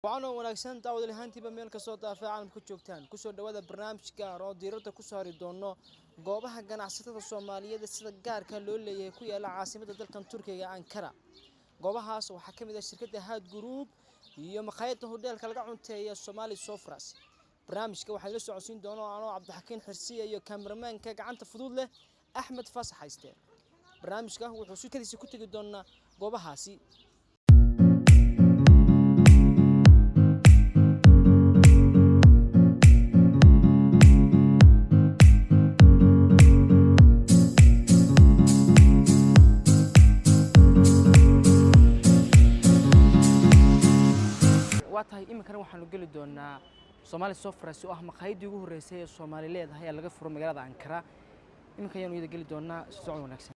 وأنا wanaagsan daawad lahaantiiba meel ka soo daafay caalamka joogtaan ku soo dhawaada barnaamij gaar oo diiradda ku saari doono goobaha ganacsatada Soomaaliyeed sida gaarka loo leeyahay ku yaala caasimadda dalkan Turkiga Ankara goobahaas waxa kamid ah shirkadda Had Group iyo maqaayadda hoteelka laga cunteeyo Somali Sofras barnaamijka waxa la socodsiin doono anoo Cabdixakiin Xirsiye iyo cameraman-ka gacanta fudud leh Axmed Fasax hayste barnaamijka wuxuu si kaliya ku tagi doonaa goobahaasi waatahay iminkana waxaanu gali doonaa Somali Sofras oo ah maqaayadii ugu horeysay ee Soomaali leedahay laga furo magaalada Ankara iminka ayaanu ida gali doonaa socod wanaagsan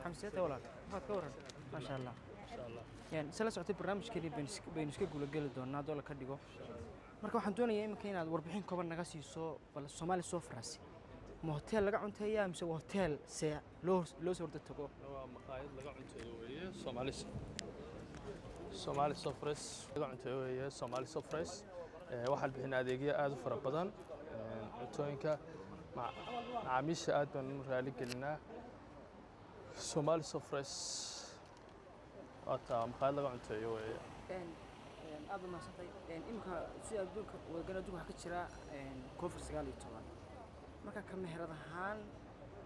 حمسيته ولا كورن ما شاء الله يعني سلا socotay barnaamijkeeni baynu iska guula gali doonaa dool ka dhigo marka waxaan doonayaa iminka inaad warbixin kooban naga siiso bal Somali Sofras ma hotel laga cunteeyaa mise hotel se loo soo tago waa maqaayad laga cunteeyo weeye Somali Sofras laga cunteeyo weeye Somali Sofras waxaan bixinaa adeegyo aad u fara badan cuntooyinka macaamiisha aad baan u raali gelinaa Somali Sofras waata maqaayad laga cunteeyo weeye aad ma santay imka si adduunka wadana adduunka waxa ka jira COVID-19 marka ka meherad ahaan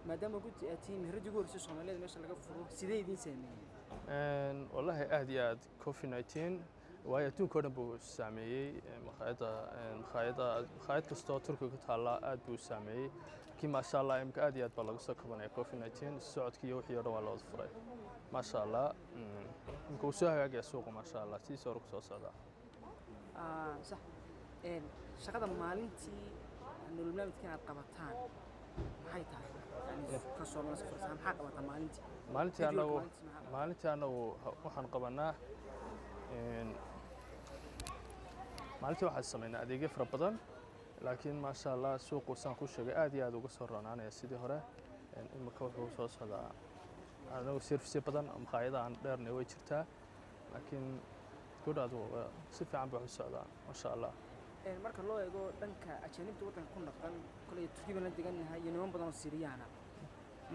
maadaama guddi aatiin meheradigu horeysay Soomaaliyeed meesha laga furo sidee idin saameeyay wallahi aad iyo aad COVID-19 waayo adduunka oo dhan buu saameeyay maqaayad kastoo Turkiga ku taala aad buu saameeyay ما شاء الله إمك أدي أتبع لك سكبنا كوفي-19 السعود كي يوحي يروى الله أذفره ما شاء الله إمك وسوها يجي السوق ما شاء الله تي صاروخ صاصة صح شغلة مالنتي إنه الملامت كانت قبطان محيطها يعني كسر الناس فرصة محق قبطان مالنتي أنا وحن قبناه مالنتي واحد سمينا أدي جفر بدن لكن ما شاء الله سوق وسان كل شيء عادي هذا وقصر أنا يا سيدي هره المكوه هو صوص هذا أنا وسير في سبدان مقايدة عن دارني ويشرتها لكن كل هذا سيف عم بحس هذا ما شاء الله marka loo eego dhanka ajaanibta wadanka ku naqan kulay Turkiga la degannahay iyo niman badan oo Siiriyaan ah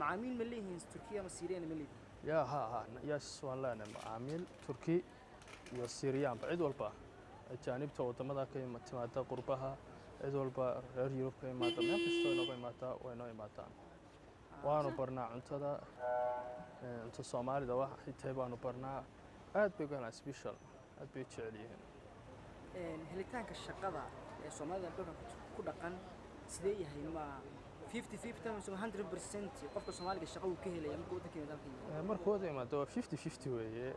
macaamiil ma leeyihiin Turkiga ama Siiriyaan ma leeyihiin ها ياس والله معامل تركي iyo Siiriyaan بعيد والبا ajaanibta wadamada ka yimaada qurbaha walba reer Yurub ka yimaada meel kasta oo nooga yimaada way noo yimaadaan waanu barnaa cuntada inta Soomaalida wax xitaa baanu barnaa aad bay galaan special aad bay jecel yihiin helitaanka shaqada ee Soomaalida dalka ku dhaqan sidee yahay ma 50-50 ama 100% qofka Soomaaliga shaqo uu ka helaya markuu wadanka yimaado markuu wada yimaado 50-50 weeye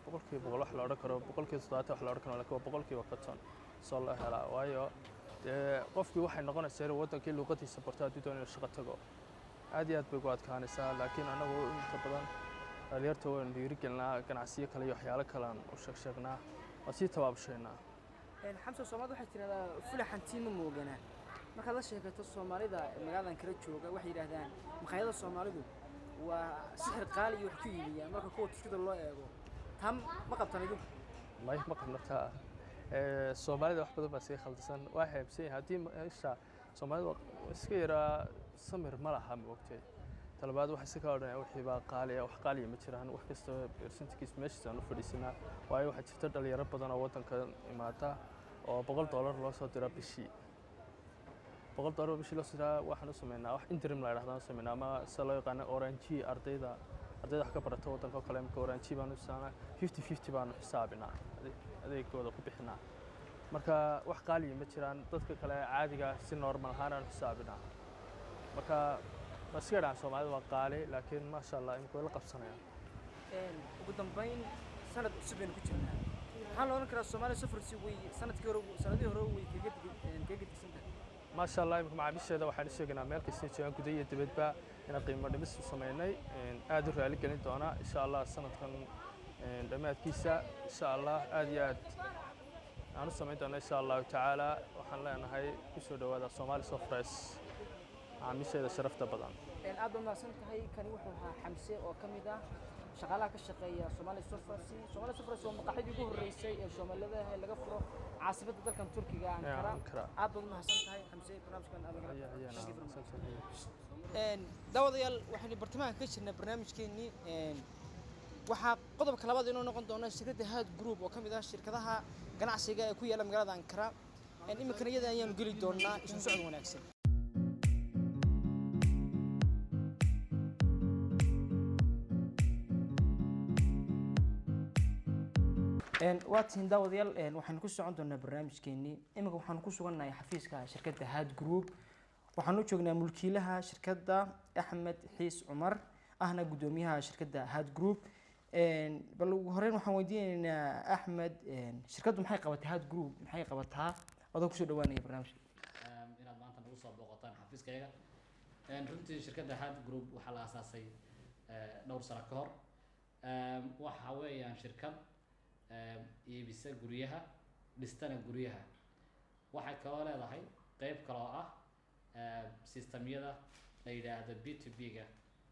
boqolkiiba wax la oran karo boqolkiiba 70 wax la oran karo laakiin boqolkiiba 50 soo la helaa waayo qofkii waxay noqonaysaa wadankii luqadiisa barta hadii doonayo shaqo tago aad iyo aad bay u adkaanaysaa laakiin anagu inta badan dhalinyarta waan dhiirigelinaa ganacsiyo kale iyo waxyaalo kale aan u sheegnaa oo si tabaabsheynaa xamsa Soomaalidu waxay tiraahdaa fulaxantii ma moogana marka la sheekato Soomaalida magaalada Ankara jooga waxay yiraahdaan maqaayada Soomaalidu waa sixir qaali iyo wax ku iibiya marka kuwa Turkida loo eego tam ma qabtaan idinku ma qabnata Soomaalida wax badan baa si khaldan waxay habsay hadii meesha Soomaalida iska yara samir ma laha moogtay talabaad waxa si ka odhanaya wixii baa qaali wax qaali ma jiraan wax kasta percentage meesha aan u fadhiisana waayo waxa jirta dhalinyaro badan oo wadanka imaata oo $100 loo soo diro bishii $100 bishii loo soo diro waxaan u sameynaa wax interim la yiraahdo sameynaa ama sala yaqaan orange ardayda haddii wax ka barato waddanka kale imka oranji baan u isticmaalnaa 50-50 baanu xisaabinaa adeegooda ku bixinaa marka wax qaaliya ma jiraan dadka kale caadiga si normal ahaan aan xisaabinaa marka maskiidaan Soomaalida waa qaali laakiin ma sha Allah imka la qabsanayaan ugu dambeyn sanad cusub ku jirnaa waxaan loo oran karaa Soomaaliya safarsi way sanadii hore way kaga digsantahay ما شاء الله يمكن مع بيشة ده وحنا شيء قلنا مالك استيجان كدية تبدأ إن قيمة نبص وسميناي قادر عليك اللي أنا إن شاء الله السنة كان دمات كيسة إن شاء الله آديات أنا سمعت أنا إن شاء الله تعالى وحنا أنا هاي بيشة ده هذا الصومالي سفرس عم بيشة ده شرفت بدن. أبدا ما سنت هاي كان يوحنا حمسة أو كميدا شغالة كشقية صومالي سفرس ومقاعد يقول الرئيسي الصومالي ده اللي قفره عاصمة الدولة تركيا أنقرة أبدا ما سنت هاي حمسة برنامج كان داوديال وحنا برتمان كشرنا برنامج كيني waxaa qodobka labaad inuu noqon doono shirkadda Haad Group oo kamid ah shirkadaha ganacsiga ee ku yaala magaalada Ankara imikana iyada ayaan gali doonaa isu socod wanaagsan waatiin daawadayaal waxaan ku socon doonaa barnaamijkeeni imika waxaan ku suganahay xafiiska shirkadda Haad Group waxaan u joognaa mulkiilaha shirkadda Axmed Xiis Cumar ahna gudoomiyaha shirkadda Haad Group bal ugu horreyn waxaan weydiinaynaa Axmed shirkaddu maxay qabataa Haad Group maxay qabataa adoo ku soo dhawaanaya barnaamijka inaad maanta nagu soo booqataan xafiiskayga runtii shirkadda Haad Group waxaa la aasaasay dhowr sano ka hor waxa weeyaan shirkad iibisa guryaha dhistana guryaha waxay kaloo leedahay qayb kale oo ah systemyada la yiraahdo B2B-ga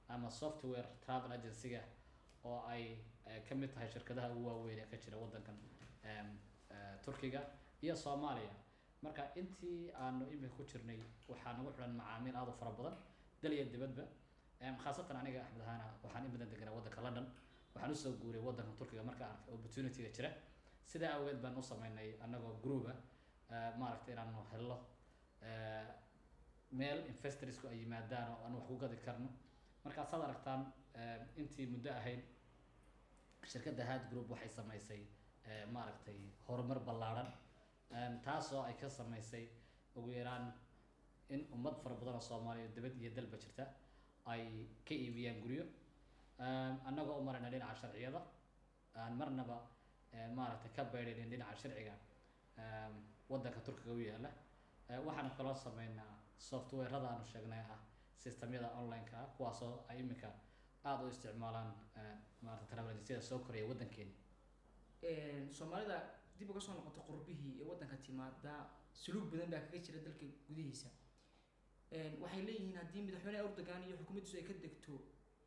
ama software travel agency-ga oo ay ka mid tahay shirkadaha ugu waaweyn ee ka jira waddankan Turkiga iyo Soomaaliya marka intii aanu imika ku jirnay waxaan ugu xiran macaamiil aad u fara badan dal iyo dibadba khaasatan aniga Axmed ahaana waxaan in badan deganaa waddanka London waxaan u soo guuray waddanka Turkiga marka aan opportunity-ga jira sida awgeed baan u sameynay anagoo group maaragtay inaanu helno meel investors-ku ay yimaadaan oo aan wax ku gadi karno marka saad aragtaan intii muddo ahayd shirkadda Haad Group waxay samaysay maaragtay horumar ballaaran taasoo ay ka samaysay ugu yaraan in ummad fara badan oo Soomaaliya dibad iyo dalba jirta ay ka iibiyaan guryo annagoo u marayna dhinaca sharciyada aan marnaba maaragtay ka beedhaynin dhinaca sharciga waddanka Turkiga u yaala waxaan kaloo sameynaa software-rada aanu sheegnay ah systemyada online-ka ah kuwaasoo ay imika aad u isticmaalaan maaragtay travel agency-da soo koraya waddankeena Soomaalida dib uga soo noqotay qurbihii ee waddanka timaada suluug badan baa kaga jira dalka gudihiisa waxay leeyihiin haddii madaxweyne Erdogan iyo xukuumaddiisu ay ka degto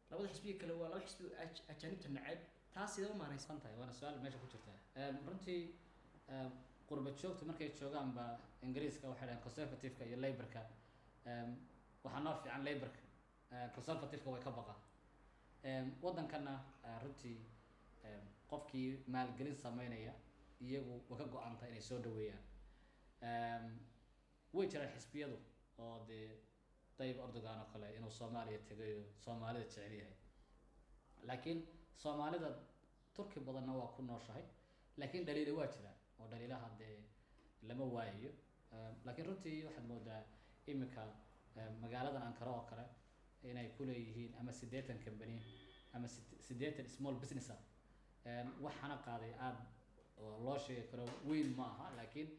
labada xisbiga kale waa laba xisbi ajaanibta nacayb taas sidoo maaraysan tahay waana su'aal meesha ku jirta runtii qurba joogta markay joogaan ba Ingiriiska waxay dhahaan conservative-ka iyo Labour-ka waxaa noo fiican Labour-ka conservative-ka way ka baqaan waddankana runtii qofkii maalgelin sameynaya iyagu way ka go'aantay inay soo dhaweeyaan way jiraan xisbiyadu oo dee Tayyip Erdogan oo kale inuu Soomaaliya tagayo Soomaalida jecel yahay laakiin Soomaalida Turki badanna waa ku nooshahay laakiin dhaliilo waa jira oo dhaliilaha dee lama waayayo laakiin runtii waxaad moodaa imika magaaladan Ankara oo kale inay ku leeyihiin ama 80 company ama 80 small business waxaana qaaday aad oo loo sheegi karo weyn ma aha laakiin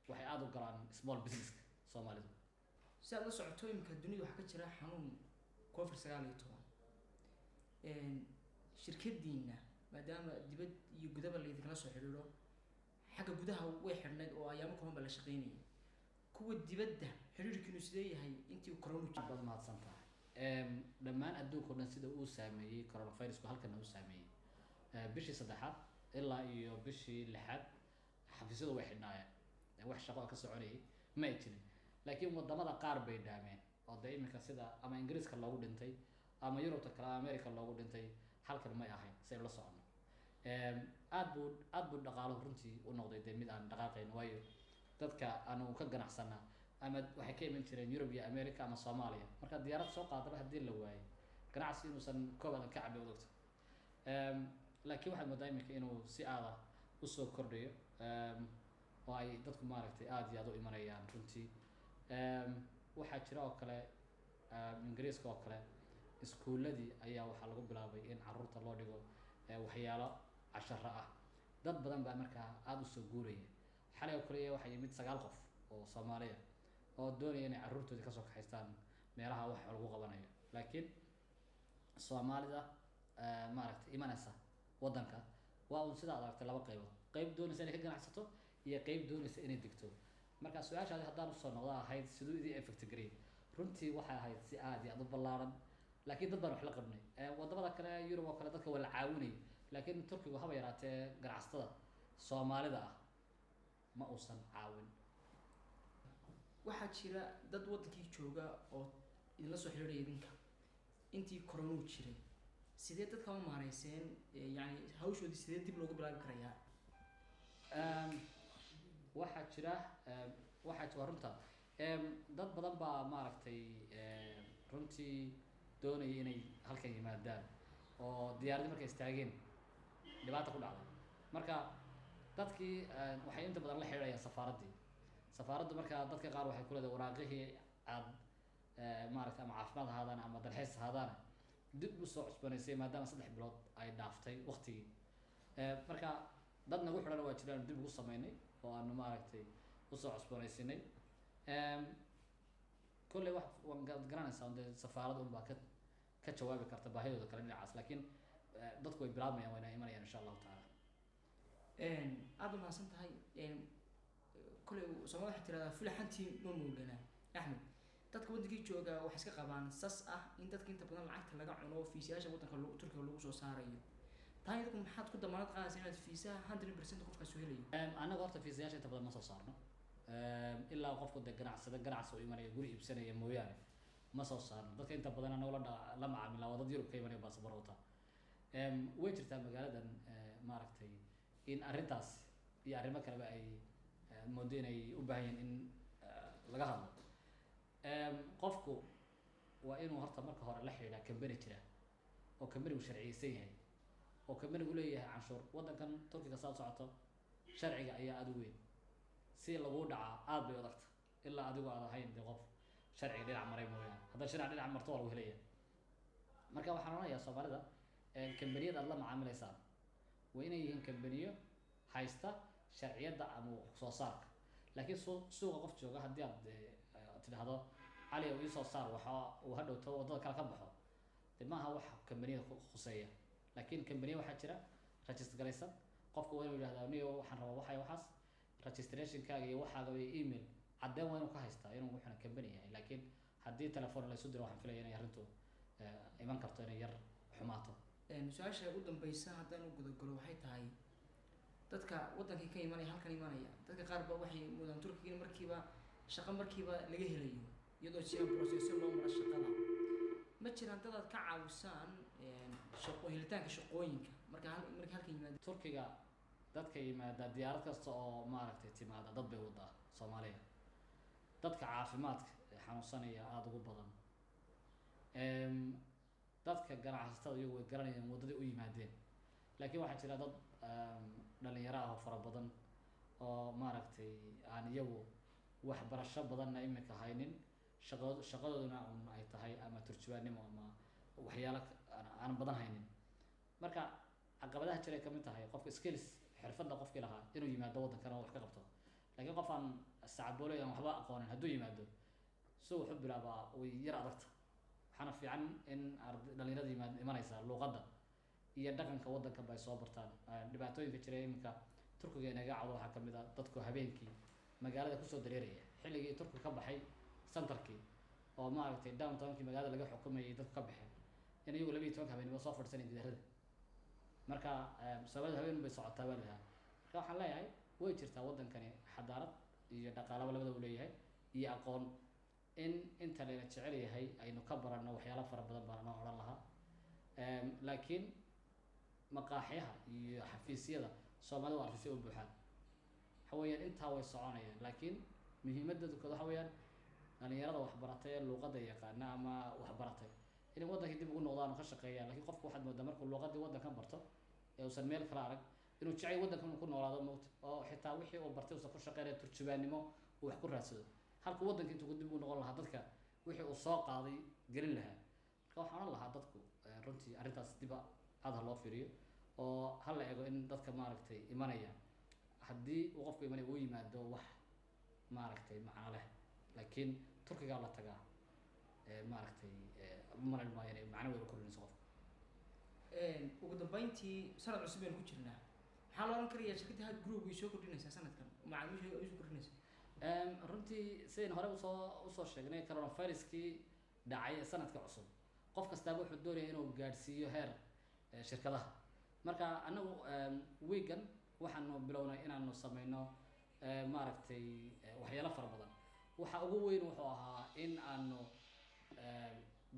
waxay aad u galaan small business Soomaalidu si aad la socoto imika dunida waxa ka jira xanuun COVID-19 shirkadiina maadaama dibad iyo gudaba la idin kala soo xiriiro xagga gudaha way xirneed oo ayaamo kooban la shaqeynayay kuwa dibadda xiriirkiinu sidee yahay intii corona baad mahadsan tahay dhammaan adduunka oo dhan sida uu saameeyay coronavirus-ku halkana uu saameeyay bishii saddexaad ilaa iyo bishii lixaad xafiisyadu way xidhnaayeen wax shaqo ka soconayay ma ay jirin laakiin wadamada qaar bay dhaameen oo de imika sida ama Ingiriiska loogu dhintay ama Yurubta kale ama America loogu dhintay halkan may ahayn say la socono aad buu dhaqaalo runtii u noqday de mid aan dhaqaaqayn waayo dadka aanu ka ganacsana ama waxay ka iman jireen Yurub iyo America ama Soomaaliya marka diyaarad soo qaadaba hadii la waayay ganacsi inuusan kooban ka cabay odogto laakiin waxaad moodaa iminka inuu si aad ah usoo kordhayo oo ay dadku maaragtay aad iyo aad u imanayaan runtii. waxaa jira oo kale ingiriiska oo kale iskuuladii ayaa waxaa lagu bilaabay in caruurta loo dhigo waxyaalo casharo ah. dad badan baa markaa aada usoo guuraya. xalay oo kaliya waxaa yimid 9 qof oo Soomaaliya oo doonaya inay caruurtoodii kasoo kaxaystaan meelaha wax lagu qabanayo, laakiin Soomaalida maaragtay imanaysa wadanka waa un sidaa aragtay 2 qaybood, qayb doonaysa inay ka ganacsato iyo qayb doonaysa inay degto. marka su-aashaadi haddaan usoo noqdo ahayd siduu idin effect gareeyay, runtii waxay ahayd si aad iyo aad u ballaaran, laakiin dad baan wax la qabnay. wadamada kale Yurub oo kale dadka waa la caawinayay, laakiin Turkigu haba yaraatee ganacsatada Soomaalida ah ma uusan caawin. waxaa jira dad wadankii jooga oo idinla soo xiriiraya idinka intii koronuu jiray, sidee dadka u maareyseen yani hawshoodii sidee dib loogu bilaabi karayaa? waxaa jira waa runta dad badan baa maaragtay runtii doonaya inay halkan yimaadaan oo diyaaradii markay istaageen dhibaata ku dhacday. marka dadkii waxay inta badan la xiriirayaan safaaraddu. markaa dadka qaar waxay ku leedahay waraaqihii aad maaragtay ama caafimaad ahaadaan ama dalxiis ahaadaan dib u soo cusbanaysay maadaama 3 bilood ay dhaaftay waqtigii. marka dad nagu xidhan waa jiraan dib ugu sameynay oo aanu maaragtay usoo cusboonaysinay. kolley wax waan garanaysaa dee safaaradda unbaa ka jawaabi karta baahidooda kale dhinacaas, laakiin dadku way bilaabmayaan wayna imanayaan insha allahu tacaala. aad u mahadsan tahay. kolley Soomaalida waxay tiraahdaa fulaxantii ma moogana. Axmed, dadka wadankii jooga waxay iska qabaan sas ah in dadka inta badan lacagta laga cuno fiisayaasha wadanka Turkiga lagu soo saarayo. taa idinku maxaad ku damaanad qaadaysaa inaad fiisaha 100% qofkaas u helayo? anaga horta fiisayaasha inta badan ma soo saarno ilaa qofku de ganacsi u imanaya guri iibsanaya mooyaane ma soo saarno. dadka inta badan anagu la macaamilaa waa dad Yurub ka imanaya baasabor wata. way jirtaa magaaladan maaragtay in arrintaas iyo arrimo kaleba ay moodo inay u baahan yihiin in laga hadlo. qofku waa inuu horta marka hore la xidhiidhaa company jira oo companygu sharciyeysan yahay oo companygu leeyahay canshuur. wadankan Turkiga saa socoto sharciga ayaa aad u weyn, si lagu dhacaa aad bay adagta ilaa adigu aad ahayn dee qof sharciga dhinac maray mooyaane. hadda sharciga dhinac marto waa lagu helaya. marka waxaan odhanayaa Soomaalida kambaniyada aad la macaamilaysaan waa inay yihiin kambaniyo haysta sharciyadda ama soo saarka. laakiin suuqa qof jooga haddii aad tidhaahdo cali ii soo saar waxa uu hadhowto wadada kale ka baxo, dee maaha wax kambaniyada khuseeya. laakiin kambaniya waxaa jira register garaysan. qofku waa inuu yidhahdaa niyo waxaan rabaa waxaas registrationkaaga iyo waxaaga iyo email caddeyn waa inuu ka haystaa inuu wuxuuna kambani yahay. laakiin haddii telefoon la isu diro waxaan filaya inay arrintu iman karto inay yar xumaato. su-aasha ugu dambeysa haddaan u gudagalo waxay tahay dadka wadankii ka imanaya halkan imanaya, dadka qaar ba waxay moodaan Turkiga in markiiba laga helayo iyadoo jiraan process loo maro shaqada. ma jiraan dad aad ka caawisaan helitaanka shaqooyinka marka halkan yimaado? Turkiga dadka yimaada diyaarad kasta oo maaragtay timaada dad bay wadaa Soomaaliya. dadka caafimaadka xanuunsanaya aada ugu badan. dadka ganacsatada iyagu way garanayaan waddadii u yimaadeen, laakiin waxaa jira dad dhalinyaro ah oo fara badan oo maaragtay aan iyagu waxbarasho badanna iminka haynin, shaqadooduna ay tahay ama turjubaannimo ama waxyaalo aan badan haynin. marka caqabadaha jira ay ka mid tahay qofka skills xirfadda qofkii lahaa inuu yimaado waddankana wax ka qabto. laakiin qof aan sacbooley aan waxba aqoonin hadduu yimaado si wuxuu bilaabaa way yar adagta. waxaana fiican in dhalinyarada imanaysa luuqadda iyo dhaqanka waddanka bay soo bartaan. dhibaatooyinka jira iminka Turkiga inaga cawdo waxaa ka mid ah dadku habeenkii magaalada kusoo dareeraya xilligii Turkiga ka baxay centerkii oo maaragtay downtownkii magaalada laga xukumayay dadku ka baxeen in iyagu 12 habeenimo soo fadhisanayeen gidaarada. marka Soomaalida habeen bay socotaa baa lahaa. marka waxaan leeyahay way jirtaa waddankani xadaarad iyo dhaqaalaba labadaba leeyahay iyo aqoon in inta layna jecel yahay aynu ka baranno waxyaalo fara badan baan noo odhan lahaa. laakiin maqaaxiyaha iyo xafiisyada Soomaalida waa xafiisyo u buuxaan. waxa weeyaan intaa way soconayaan, laakiin muhiimadooda kooda waxa weeyaan dhalinyarada waxbaratay ee luuqadda yaqaana ama waxbaratay inay waddankii dib ugu noqdaan oo ka shaqeeyaan. laakiin qofku waxaad moodaa markuu luuqaddii waddankan barto ee uusan meel kala arag inuu jecel waddankan uu ku noolaado moogta oo xitaa wixii uu bartay uusan ku shaqeynaya turjubaannimo uu wax ku raadsado halka waddanka intuu dib u noqon lahaa dadka wixii uu soo qaaday gelin lahaa marka waxaan oran lahaa dadku runtii arrintaas diba aad ha loo fiiriyo oo ha la eego in dadka maaragtay imanaya haddii uu qofku imanaya uu yimaado wax maaragtay macno leh laakiin turkigaa la tagaa maaragtay maran maayo inay macno weyn u kordhinayso qofka ugu dambeyntii sanad cusub aynu ku jirnaa maxaa loo oran karayaa shirkadda had group way soo kordhinaysaa sanadkan macaamiisha ay soo kordhinaysaa runtii sidayn hore usoo sheegnay coronaviruskii dhacay sanadka cusub qof kastaaba wuxuu doonaya inuu gaadhsiiyo heer shirkadaha marka anagu weegan waxaanu bilownay inaanu sameyno maaragtay waxyaalo fara badan waxa ugu weyn wuxuu ahaa in aanu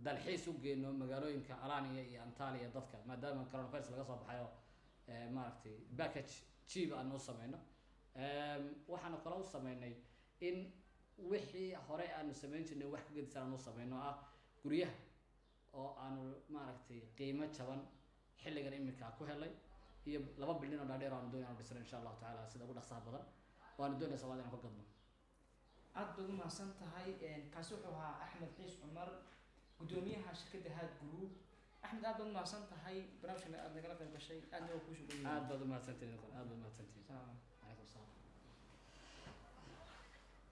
dalxiis u geyno magaalooyinka Alania iyo Antalya dadka maadaama coronavirus laga soo baxayo maaragtay package cheap aanu sameyno waxaanu kala u sameynay in wixii hore aanu sameyn jirnay wax ka gedisan aanu sameyno ah guryaha oo aanu maaragtay qiimo jaban xilligan imika ku helay iyo 2 bilyan oo dhaadheer aanu doonayno dhisno insha Allah taala sida ugu dhaqsaha badan waanu doonaysaa Soomaaliya inaan ka gadno aad baad u mahadsan tahay kaasi wuxuu ahaa Axmed Xiis Cumar gudoomiyaha shirkadda had group Axmed aad baad u mahadsan tahay barnaamijkan aad nagala qayb gashay aadna waa kuu soo dhaweeyay aad baad u mahadsantahay aad baad u mahadsantahay. Alaykum salaam.